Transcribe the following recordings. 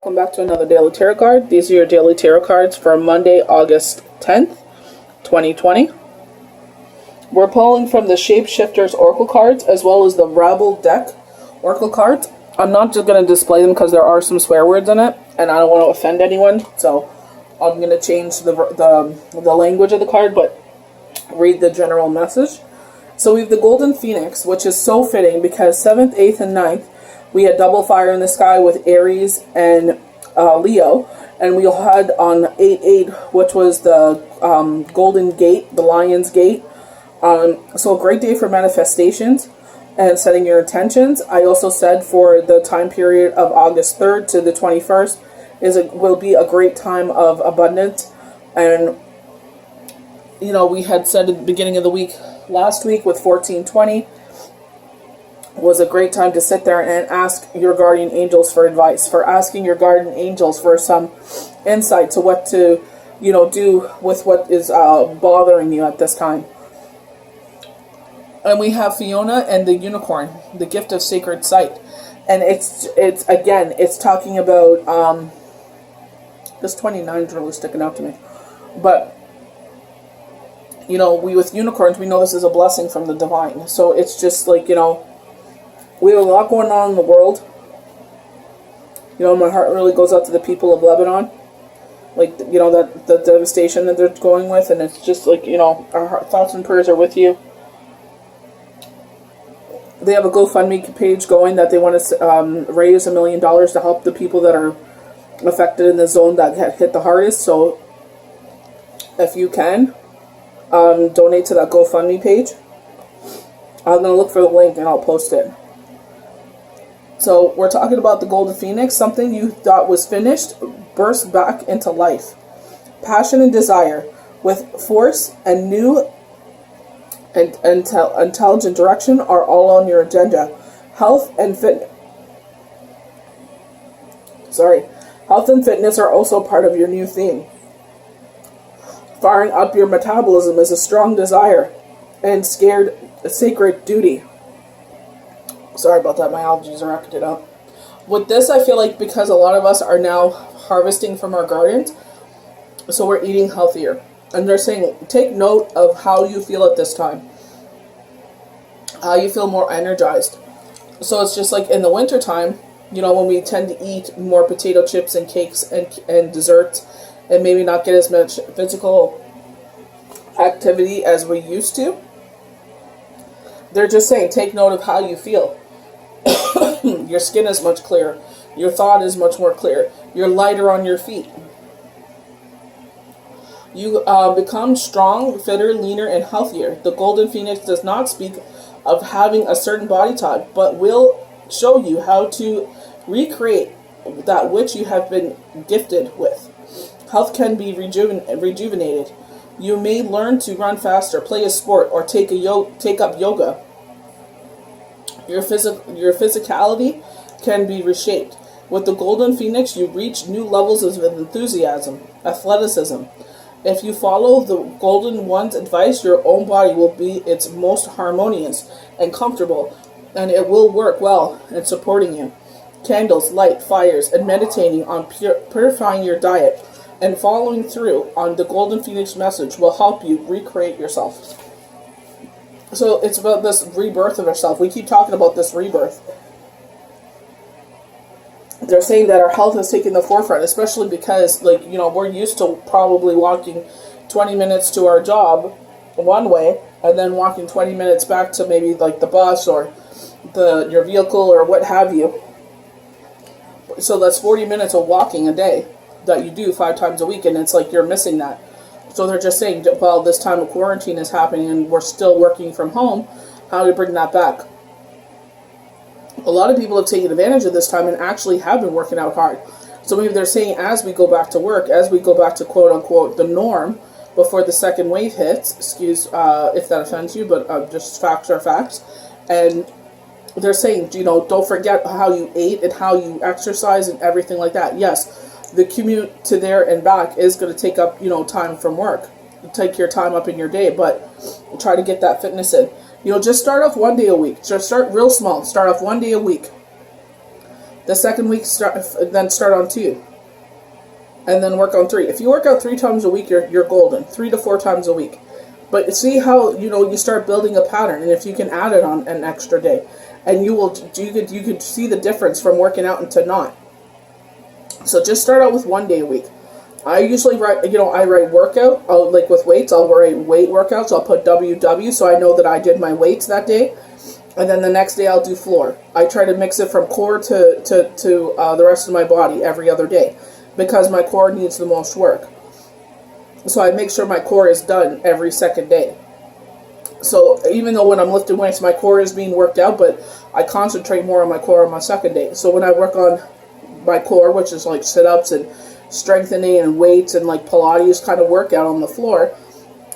Welcome back to another daily tarot card. These are your daily tarot cards for Monday, August 10th, 2020. We're pulling from the Shapeshifters Oracle cards as well as the Rabble deck Oracle cards. I'm not just going to display them because there are some swear words in it and I don't want to offend anyone, so I'm going to change the language of the card but read the general message. So we have the Golden Phoenix, which is so fitting because 7th, 8th, and 9th we had double fire in the sky with Aries and Leo, and we had on 8-8, which was the Golden Gate, the Lion's Gate. So a great day for manifestations and setting your intentions. I also said for the time period of August 3rd to the 21st will be a great time of abundance. And you know, we had said at the beginning of the week, last week with 1420, was a great time to sit there and ask your guardian angels for advice, for asking your guardian angels for some insight to what to, do with what is bothering you at this time. And we have Fiona and the Unicorn, the gift of sacred sight. And it's talking about, this 29 is really sticking out to me. But, we with unicorns, we know this is a blessing from the divine. So it's just like, we have a lot going on in the world. My heart really goes out to the people of Lebanon. Like, that the devastation that they're going with. And it's just like, our thoughts and prayers are with you. They have a GoFundMe page going that they want to raise $1 million to help the people that are affected in the zone that hit the hardest. So, if you can, donate to that GoFundMe page. I'm going to look for the link and I'll post it. So we're talking about the Golden Phoenix. Something you thought was finished burst back into life. Passion and desire with force and new and intelligent direction are all on your agenda. Health and fitness are also part of your new theme. Firing up your metabolism is a strong desire and sacred duty. Sorry about that, my allergies are acting up. With this, I feel like because a lot of us are now harvesting from our gardens, so we're eating healthier. And they're saying, take note of how you feel at this time. How you feel more energized. So it's just like in the winter time, when we tend to eat more potato chips and cakes and desserts, and maybe not get as much physical activity as we used to. They're just saying, take note of how you feel. Your skin is much clearer. Your thought is much more clear. You're lighter on your feet. You become strong, fitter, leaner, and healthier. The Golden Phoenix does not speak of having a certain body type, but will show you how to recreate that which you have been gifted with. Health can be rejuvenated. You may learn to run faster, play a sport, or take up yoga. Your physicality can be reshaped. With the Golden Phoenix, you reach new levels of enthusiasm, athleticism. If you follow the Golden One's advice, your own body will be its most harmonious and comfortable, and it will work well in supporting you. Candles, light, fires, and meditating on purifying your diet and following through on the Golden Phoenix message will help you recreate yourself. So it's about this rebirth of yourself. We keep talking about this rebirth. They're saying that our health is taking the forefront, especially because, we're used to probably walking 20 minutes to our job one way and then walking 20 minutes back to maybe like the bus or your vehicle or what have you. So that's 40 minutes of walking a day that you do 5 times a week, and it's like you're missing that. So they're just saying, well, this time of quarantine is happening and we're still working from home, how do we bring that back? A lot of people have taken advantage of this time and actually have been working out hard. So maybe they're saying as we go back to work, as we go back to quote-unquote the norm before the second wave hits, excuse if that offends you, but just facts are facts, and they're saying, don't forget how you ate and how you exercise and everything like that. Yes, the commute to there and back is going to take up, time from work. Take your time up in your day, but try to get that fitness in. Just start off one day a week. Just start real small. Start off one day a week. The second week, then start on 2. And then work on 3. If you work out 3 times a week, you're golden. 3 to 4 times a week. But see how, you start building a pattern, and if you can add it on an extra day, and you could see the difference from working out into not. So just start out with 1 day a week. I usually write, I write workout, like with weights, I'll write weight workouts, I'll put WW, so I know that I did my weights that day, and then the next day I'll do floor. I try to mix it from core to the rest of my body every other day, because my core needs the most work. So I make sure my core is done every second day. So even though when I'm lifting weights, my core is being worked out, but I concentrate more on my core on my second day. So when I work on my core, which is like sit-ups and strengthening and weights and like Pilates kind of workout on the floor,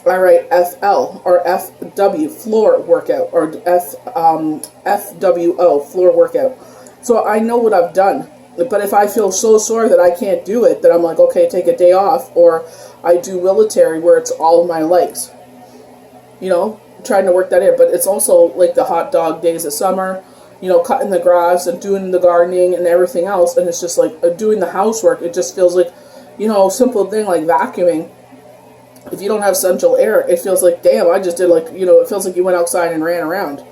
I write FL or FW, floor workout, or FWO, floor workout. So I know what I've done. But if I feel so sore that I can't do it, then I'm like, okay, take a day off. Or I do military where it's all my legs. Trying to work that in. But it's also like the hot dog days of summer, cutting the grass and doing the gardening and everything else. And it's just like doing the housework. It just feels like, a simple thing like vacuuming. If you don't have central air, it feels like, damn, I just did it feels like you went outside and ran around.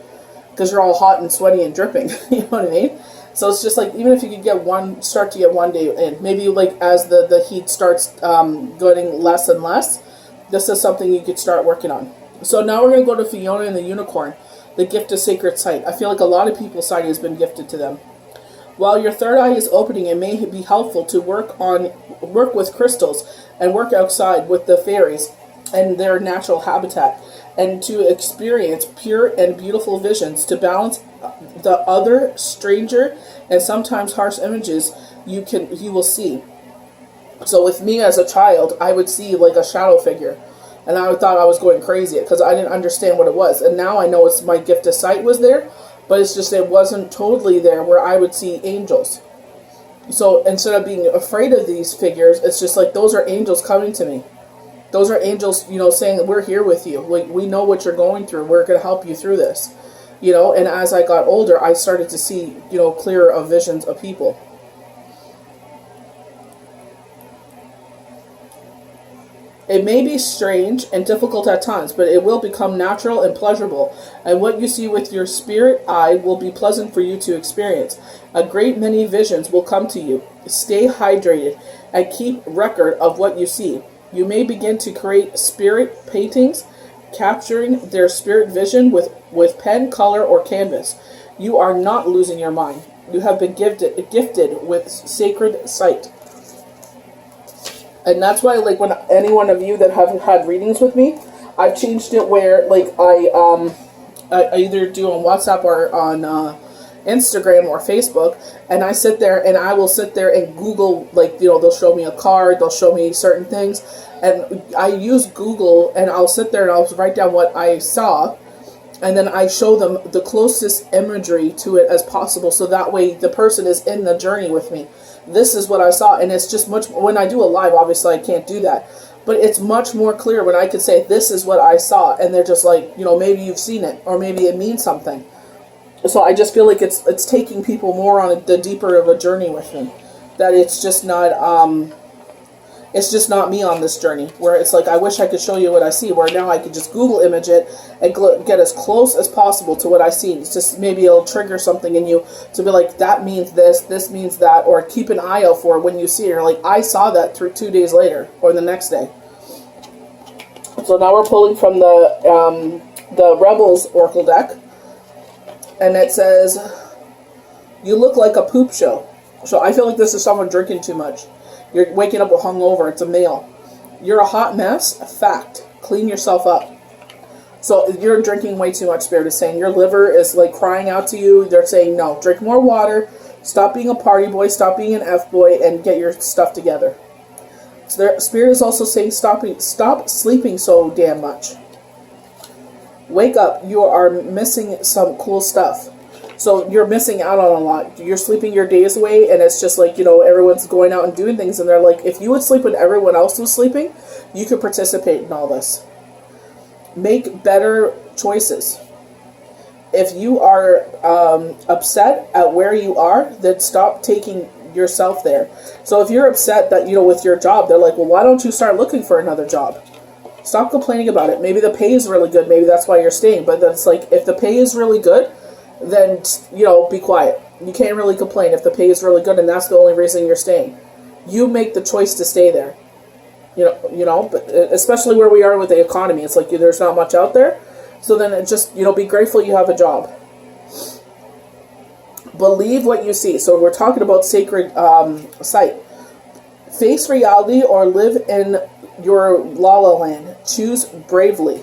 Because you're all hot and sweaty and dripping. You know what I mean? So it's just like, even if you could start to get 1 day in, maybe like as the heat starts getting less and less, this is something you could start working on. So now we're going to go to Fiona and the Unicorn, the gift of sacred sight. I feel like a lot of people's sight has been gifted to them. While your third eye is opening, it may be helpful to work with crystals and work outside with the fairies and their natural habitat, and to experience pure and beautiful visions to balance the other stranger and sometimes harsh images you will see. So with me as a child, I would see like a shadow figure, and I thought I was going crazy because I didn't understand what it was. And now I know it's my gift of sight was there, but it's just it wasn't totally there where I would see angels. So instead of being afraid of these figures, it's just like those are angels coming to me. Those are angels, saying that we're here with you. We know what you're going through. We're going to help you through this. And as I got older, I started to see, clearer of visions of people. It may be strange and difficult at times, but it will become natural and pleasurable, and what you see with your spirit eye will be pleasant for you to experience. A great many visions will come to you. Stay hydrated and keep record of what you see. You may begin to create spirit paintings, capturing their spirit vision with pen, color, or canvas. You are not losing your mind. You have been gifted with sacred sight. And that's why, like, when any one of you that have had readings with me, I've changed it where, like, I either do on WhatsApp or on Instagram or Facebook, and I sit there and I will sit there and Google, like, they'll show me a card, they'll show me certain things, and I use Google, and I'll sit there and I'll write down what I saw, and then I show them the closest imagery to it as possible, so that way the person is in the journey with me. This is what I saw, and it's just much, when I do a live, obviously I can't do that, but it's much more clear when I could say, this is what I saw, and they're just like, maybe you've seen it, or maybe it means something. So I just feel like it's taking people more on the deeper of a journey with me. That it's just not me on this journey. Where it's like, I wish I could show you what I see. Where now I could just Google image it and get as close as possible to what I see. It's just maybe it'll trigger something in you to be like, that means this means that, or keep an eye out for it when you see it. Or like, I saw that through 2 days later or the next day. So now we're pulling from the Rebels Oracle deck. And it says, you look like a poop show. So I feel like this is someone drinking too much. You're waking up hungover. It's a male. You're a hot mess. Fact. Clean yourself up. So you're drinking way too much, Spirit is saying. Your liver is like crying out to you. They're saying, no, drink more water. Stop being a party boy. Stop being an F-boy and get your stuff together. So Spirit is also saying, stop sleeping so damn much. Wake up, you are missing some cool stuff. So you're missing out on a lot. You're sleeping your days away, and it's just like, everyone's going out and doing things, and they're like, if you would sleep when everyone else was sleeping, you could participate in all this. Make better choices. if you are upset at where you are, then stop taking yourself there. So if you're upset that, with your job, they're like, well, why don't you start looking for another job? Stop complaining about it. Maybe the pay is really good. Maybe that's why you're staying. But that's like, if the pay is really good, then, be quiet. You can't really complain if the pay is really good and that's the only reason you're staying. You make the choice to stay there. But especially where we are with the economy, it's like there's not much out there. So then it just, be grateful you have a job. Believe what you see. So we're talking about sacred sight. Face reality or live in your la-la land. Choose bravely.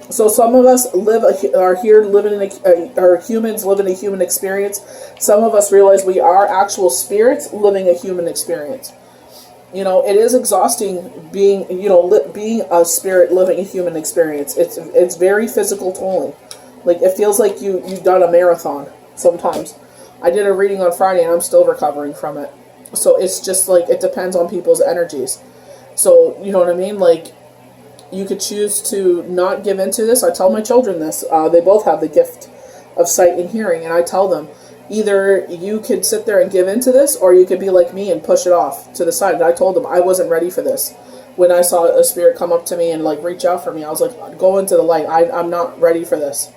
So some of us are here living are humans living a human experience. Some of us realize we are actual spirits living a human experience. It is exhausting being a spirit living a human experience. It's very physical tolling. Like, it feels like you've done a marathon sometimes. I did a reading on Friday and I'm still recovering from it. So it's just like, it depends on people's energies. So, you know what I mean? Like, you could choose to not give into this. I tell my children this. They both have the gift of sight and hearing, and I tell them, either you could sit there and give into this, or you could be like me and push it off to the side. And I told them I wasn't ready for this. When I saw a spirit come up to me and like reach out for me, I was like, go into the light. I'm not ready for this.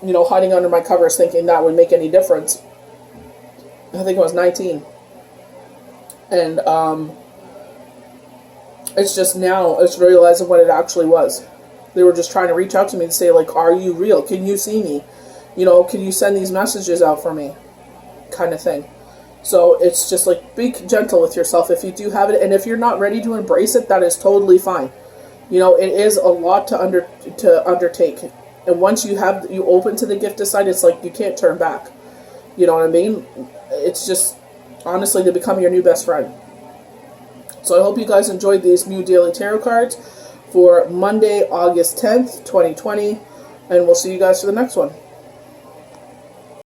Hiding under my covers thinking that would make any difference. I think I was 19. And it's just now it's realizing what it actually was. They were just trying to reach out to me and say, like, are you real? Can you see me? Can you send these messages out for me? Kind of thing. So it's just like, be gentle with yourself if you do have it. And if you're not ready to embrace it, that is totally fine. It is a lot to undertake. And once you open to the gift of sight, it's like you can't turn back. You know what I mean? It's just, honestly, to become your new best friend. So I hope you guys enjoyed these new daily tarot cards for Monday, August 10th, 2020. And we'll see you guys for the next one.